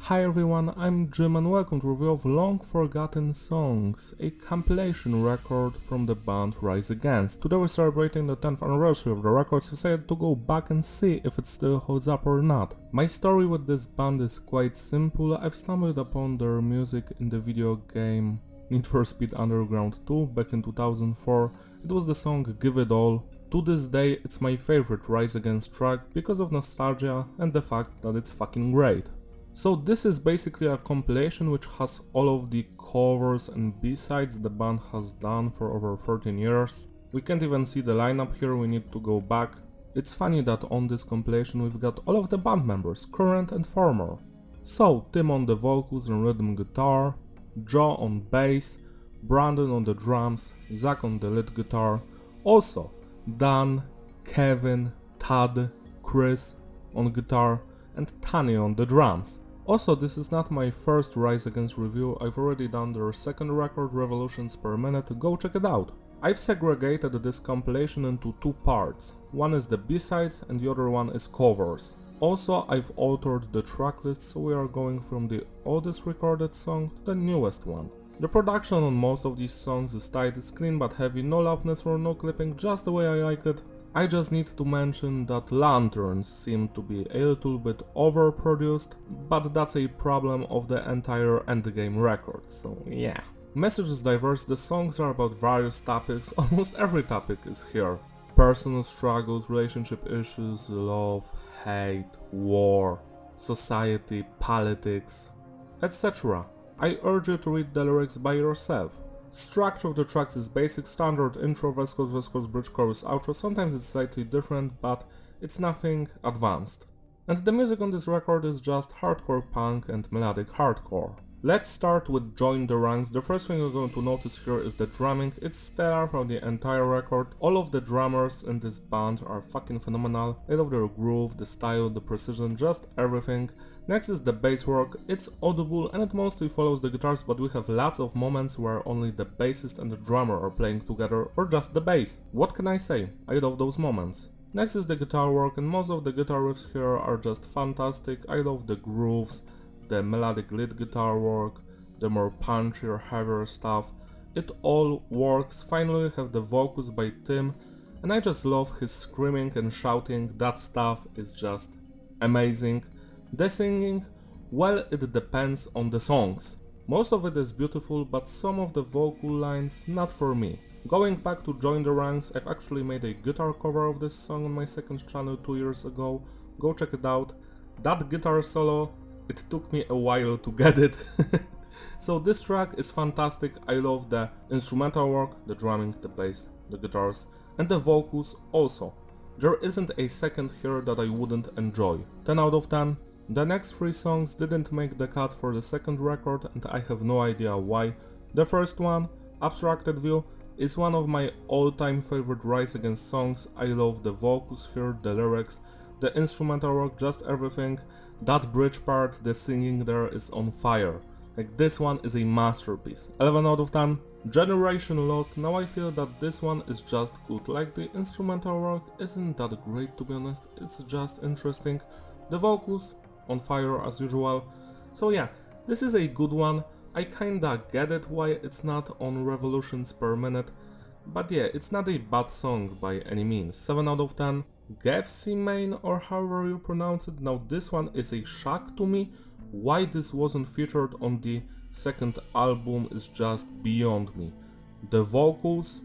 Hi everyone, I'm Jim and welcome to a review of Long Forgotten Songs, a compilation record from the band Rise Against. Today we're celebrating the 10th anniversary of the record, so I decided to go back and see if it still holds up or not. My story with this band is quite simple. I've stumbled upon their music in the video game Need for Speed Underground 2 back in 2004. It was the song Give It All. To this day it's my favorite Rise Against track because of nostalgia and the fact that it's fucking great. So this is basically a compilation which has all of the covers and B-sides the band has done for over 13 years. We can't even see the lineup here, we need to go back. It's funny that on this compilation we've got all of the band members, current and former. So Tim on the vocals and rhythm guitar, Joe on bass, Brandon on the drums, Zach on the lead guitar, also Dan, Kevin, Tad, Chris on guitar and Tanya on the drums. Also, this is not my first Rise Against review, I've already done their second record, Revolutions Per Minute, go check it out. I've segregated this compilation into two parts, one is the B-sides and the other one is covers. Also, I've altered the tracklist, so we are going from the oldest recorded song to the newest one. The production on most of these songs is tight, it's clean but heavy, no loudness or no clipping, just the way I like it. I just need to mention that lanterns seem to be a little bit overproduced, but that's a problem of the entire endgame record, so yeah. Message is diverse, the songs are about various topics, almost every topic is here. Personal struggles, relationship issues, love, hate, war, society, politics, etc. I urge you to read the lyrics by yourself. Structure of the tracks is basic, standard intro, verse, chorus, bridge, chorus, outro. Sometimes it's slightly different, but it's nothing advanced. And the music on this record is just hardcore punk and melodic hardcore. Let's start with Join the Ranks. The first thing you're going to notice here is the drumming. It's stellar from the entire record. All of the drummers in this band are fucking phenomenal. I love their groove, the style, the precision, just everything. Next is the bass work. It's audible and it mostly follows the guitars, but we have lots of moments where only the bassist and the drummer are playing together, or just the bass. What can I say? I love those moments. Next is the guitar work, and most of the guitar riffs here are just fantastic. I love the grooves, the melodic lead guitar work, the more punchier, heavier stuff. It all works. Finally we have the vocals by Tim, and I just love his screaming and shouting. That stuff is just amazing. The singing, well, it depends on the songs. Most of it is beautiful, but some of the vocal lines not for me. Going back to Join the Ranks, I've actually made a guitar cover of this song on my second channel 2 years ago. Go check it out. That guitar solo, it took me a while to get it. So this track is fantastic. I love the instrumental work, the drumming, the bass, the guitars, and the vocals also. There isn't a second here that I wouldn't enjoy. 10 out of 10. The next three songs didn't make the cut for the second record and I have no idea why. The first one, Abstracted View, is one of my all-time favorite Rise Against songs. I love the vocals here, the lyrics, the instrumental work, just everything. That bridge part, the singing there is on fire. Like, this one is a masterpiece. 11 out of 10. Generation Lost, now I feel that this one is just good. Like, the instrumental work isn't that great, to be honest, it's just interesting. The vocals, on fire as usual. So yeah, this is a good one. I kinda get it why it's not on Revolutions Per Minute, but yeah, it's not a bad song by any means. 7 out of 10. Gevsi Main, or however you pronounce it. Now this one is a shock to me. Why this wasn't featured on the second album is just beyond me. The vocals,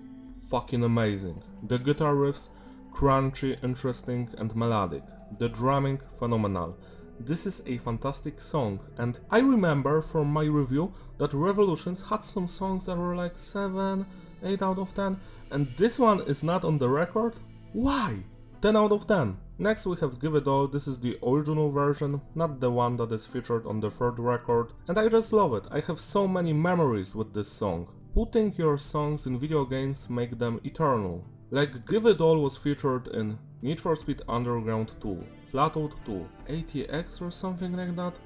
fucking amazing. The guitar riffs, crunchy, interesting and melodic. The drumming, phenomenal. This is a fantastic song, and I remember from my review that Revolutions had some songs that were like 7, 8 out of 10, and this one is not on the record? Why? 10 out of 10. Next we have Give It All. This is the original version, not the one that is featured on the third record, and I just love it. I have so many memories with this song. Putting your songs in video games make them eternal. Like, Give It All was featured in Need for Speed Underground 2, Flatout 2, ATX or something like that.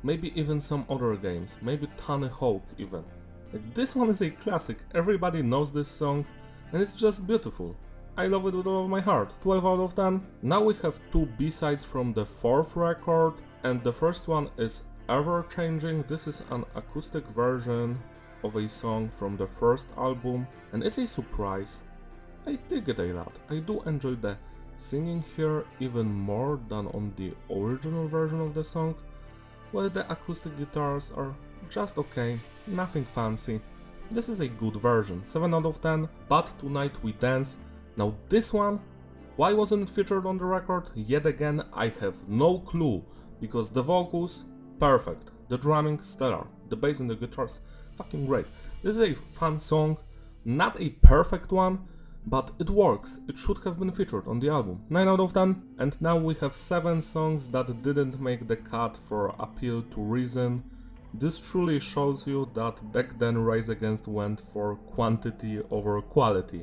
Maybe even some other games, maybe Tony Hawk even. Like, this one is a classic, everybody knows this song, and it's just beautiful. I love it with all of my heart. 12 out of 10. Now we have two B-sides from the fourth record, and the first one is ever changing. This is an acoustic version of a song from the first album, and it's a surprise. I dig it a lot. I do enjoy the singing here even more than on the original version of the song, while the acoustic guitars are just okay, nothing fancy. This is a good version, 7 out of 10, but Tonight We Dance. Now this one, why wasn't it featured on the record? Yet again, I have no clue, because the vocals, perfect, the drumming, stellar, the bass and the guitars, fucking great. This is a fun song, not a perfect one, but it works. It should have been featured on the album. 9 out of 10. And now we have 7 songs that didn't make the cut for Appeal to Reason. This truly shows you that back then Rise Against went for quantity over quality.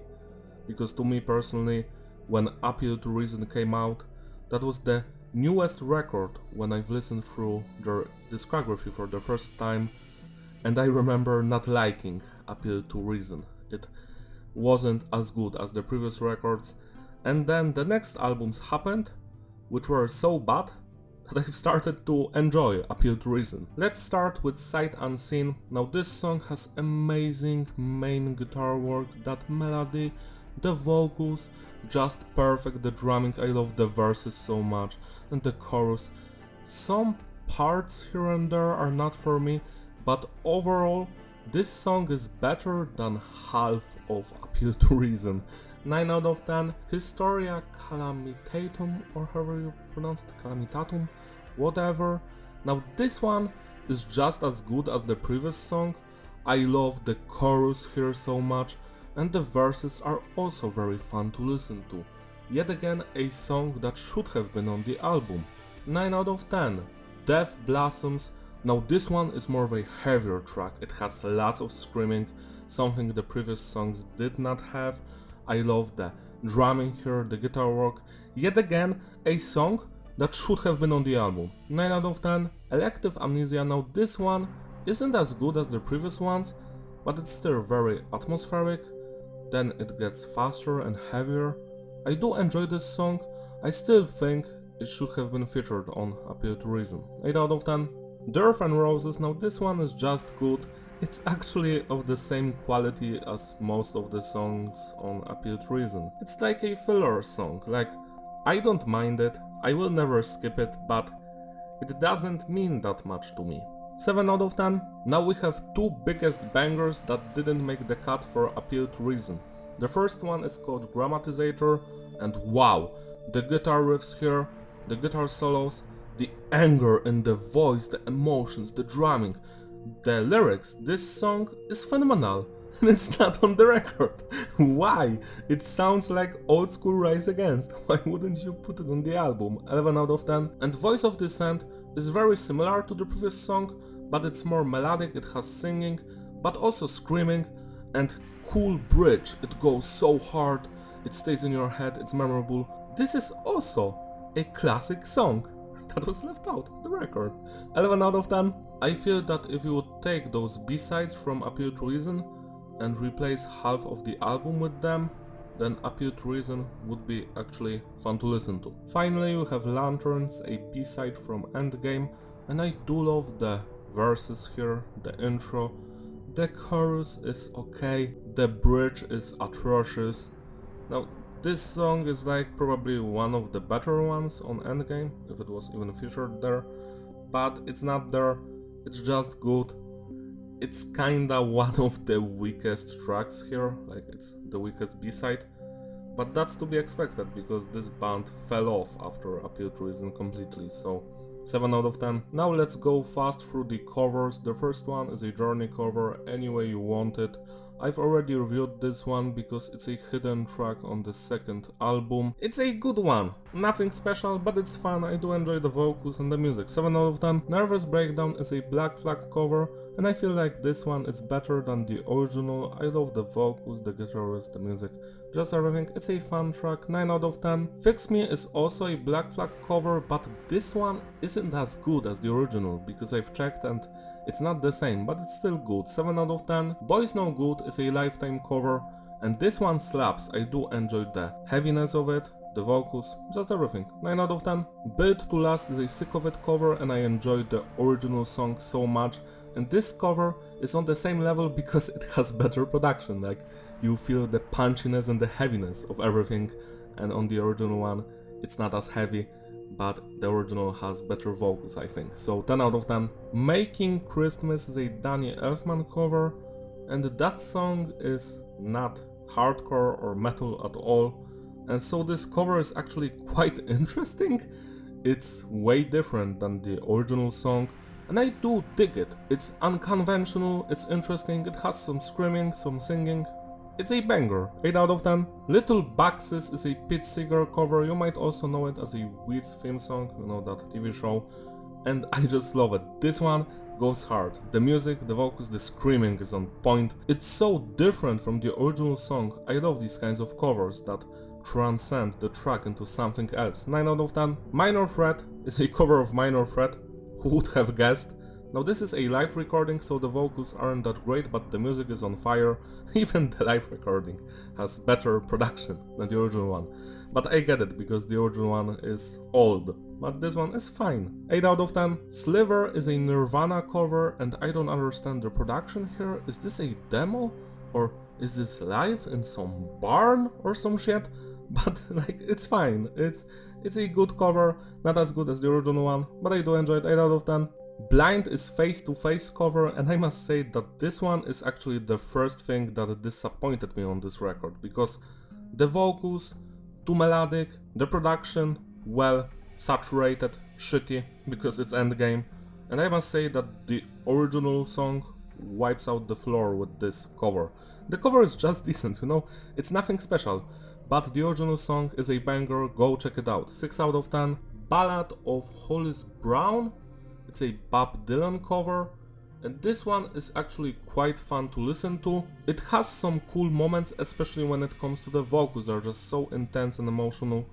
Because to me personally, when Appeal to Reason came out, that was the newest record when I've listened through their discography for the first time, and I remember not liking Appeal to Reason. It wasn't as good as the previous records, and then the next albums happened, which were so bad that I've started to enjoy Appeal to Reason. Let's start with Sight Unseen. Now this song has amazing main guitar work, that melody, the vocals, just perfect, the drumming, I love the verses so much, and the chorus. Some parts here and there are not for me, but overall, this song is better than half of Appeal to Reason. 9 out of 10. Historia Calamitatum, or however you pronounce it, Calamitatum, whatever. Now this one is just as good as the previous song. I love the chorus here so much, and the verses are also very fun to listen to. Yet again, a song that should have been on the album. 9 out of 10. Death Blossoms. Now this one is more of a heavier track. It has lots of screaming, something the previous songs did not have. I love the drumming here, the guitar work. Yet again, a song that should have been on the album. 9 out of 10. Elective Amnesia. Now this one isn't as good as the previous ones, but it's still very atmospheric. Then it gets faster and heavier. I do enjoy this song. I still think it should have been featured on Appeal to Reason. 8 out of 10. Dirt and Roses. Now this one is just good. It's actually of the same quality as most of the songs on Appeal to Reason. It's like a filler song, like I don't mind it, I will never skip it, but it doesn't mean that much to me. 7 out of 10. Now we have 2 biggest bangers that didn't make the cut for Appeal to Reason. The first one is called Grammatizator, and wow, the guitar riffs here, the guitar solos, the anger in the voice, the emotions, the drumming, the lyrics. This song is phenomenal, and it's not on the record. Why? It sounds like old school Rise Against. Why wouldn't you put it on the album? 11 out of 10. And Voice of Dissent is very similar to the previous song, but it's more melodic, it has singing, but also screaming, and cool bridge. It goes so hard, it stays in your head, it's memorable. This is also a classic song that was left out of the record. 11 out of 10. I feel that if you would take those B-sides from Appeal to Reason and replace half of the album with them, then Appeal to Reason would be actually fun to listen to. Finally, you have Lanterns, a B-side from Endgame, and I do love the verses here, the intro. The chorus is okay, the bridge is atrocious. Now, this song is like probably one of the better ones on Endgame, if it was even featured there, but it's not there, it's just good. It's kinda one of the weakest tracks here, like it's the weakest B-side, but that's to be expected because this band fell off after Appeal to Reason completely, so 7 out of 10. Now let's go fast through the covers. The first one is a Journey cover, Any Way You Want It. I've already reviewed this one because it's a hidden track on the second album. It's a good one, nothing special, but it's fun. I do enjoy the vocals and the music. 7 out of 10. Nervous Breakdown is a Black Flag cover, and I feel like this one is better than the original. I love the vocals, the guitarist, the music, just everything. It's a fun track. 9 out of 10. Fix Me is also a Black Flag cover, but this one isn't as good as the original because I've checked and it's not the same, but it's still good. 7 out of 10. Boys No Good is a Lifetime cover, and this one slaps. I do enjoy the heaviness of it, the vocals, just everything. 9 out of 10. Built to Last is a sick of it cover and I enjoyed the original song so much. And this cover is on the same level because it has better production, like you feel the punchiness and the heaviness of everything, and on the original one it's not as heavy, but the original has better vocals, I think. So 10 out of 10. Making Christmas is a Danny Elfman cover, and that song is not hardcore or metal at all, and so this cover is actually quite interesting. It's way different than the original song, and I do dig it. It's unconventional, it's interesting, it has some screaming, some singing. It's a banger, 8 out of 10. Little Boxes is a Pete Seeger cover, you might also know it as a Weeds theme song, you know, that TV show, and I just love it. This one goes hard. The music, the vocals, the screaming is on point. It's so different from the original song. I love these kinds of covers that transcend the track into something else. 9 out of 10. Minor Threat is a cover of Minor Threat. Who would have guessed? Now this is a live recording, so the vocals aren't that great, but the music is on fire. Even the live recording has better production than the original one. But I get it, because the original one is old. But this one is fine. 8 out of 10. Sliver is a Nirvana cover, and I don't understand the production here. Is this a demo? Or is this live in some barn or some shit? But like, it's fine. It's a good cover, not as good as the original one, but I do enjoy it. 8 out of 10. Blind is Face to Face cover, and I must say that this one is actually the first thing that disappointed me on this record, because the vocals, too melodic, the production, well, saturated, shitty, because it's endgame, and I must say that the original song wipes out the floor with this cover. The cover is just decent, you know, it's nothing special, but the original song is a banger, go check it out. 6 out of 10. Ballad of Hollis Brown. It's a Bob Dylan cover, and this one is actually quite fun to listen to. It has some cool moments, especially when it comes to the vocals, they're just so intense and emotional.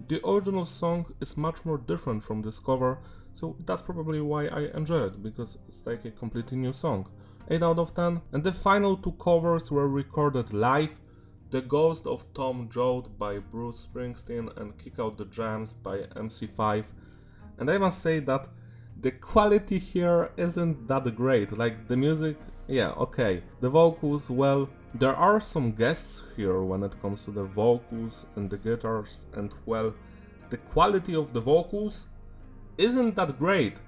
The original song is much more different from this cover, so that's probably why I enjoy it, because it's like a completely new song. 8 out of 10. And the final two covers were recorded live. The Ghost of Tom Joad by Bruce Springsteen and Kick Out the Jams by MC5. And I must say that the quality here isn't that great. Like, the music, yeah, okay. The vocals, well, there are some guests here when it comes to the vocals and the guitars, and well, the quality of the vocals isn't that great.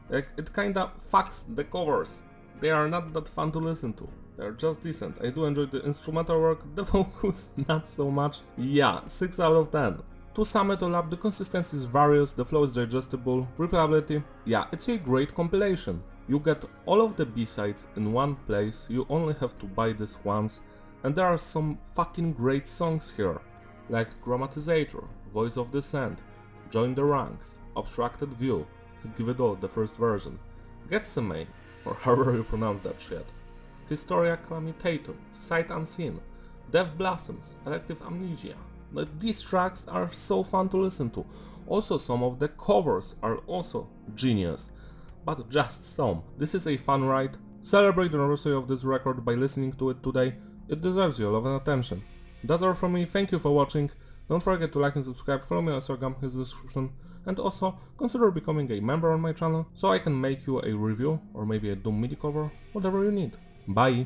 Like, it kinda fucks the covers. They are not that fun to listen to. They're just decent. I do enjoy the instrumental work, the vocals not so much. Yeah, 6 out of 10. To sum it all up, the consistency is various, the flow is digestible, replayability, yeah, it's a great compilation. You get all of the B-sides in one place, you only have to buy this once, and there are some fucking great songs here, like Grammatizator, Voice of Dissent, Join the Ranks, Obstructed View, Give It All, the first version, Gethsemane, or however you pronounce that shit, Historia Calamitatum, Sight Unseen, Death Blossoms, Elective Amnesia. These tracks are so fun to listen to. Also, some of the covers are also genius, but just some. This is a fun ride. Celebrate the anniversary of this record by listening to it today. It deserves your love and attention. That's all from me, thank you for watching. Don't forget to like and subscribe, follow me on Instagram, his description, and also consider becoming a member on my channel so I can make you a review or maybe a Doom MIDI cover, whatever you need. Bye!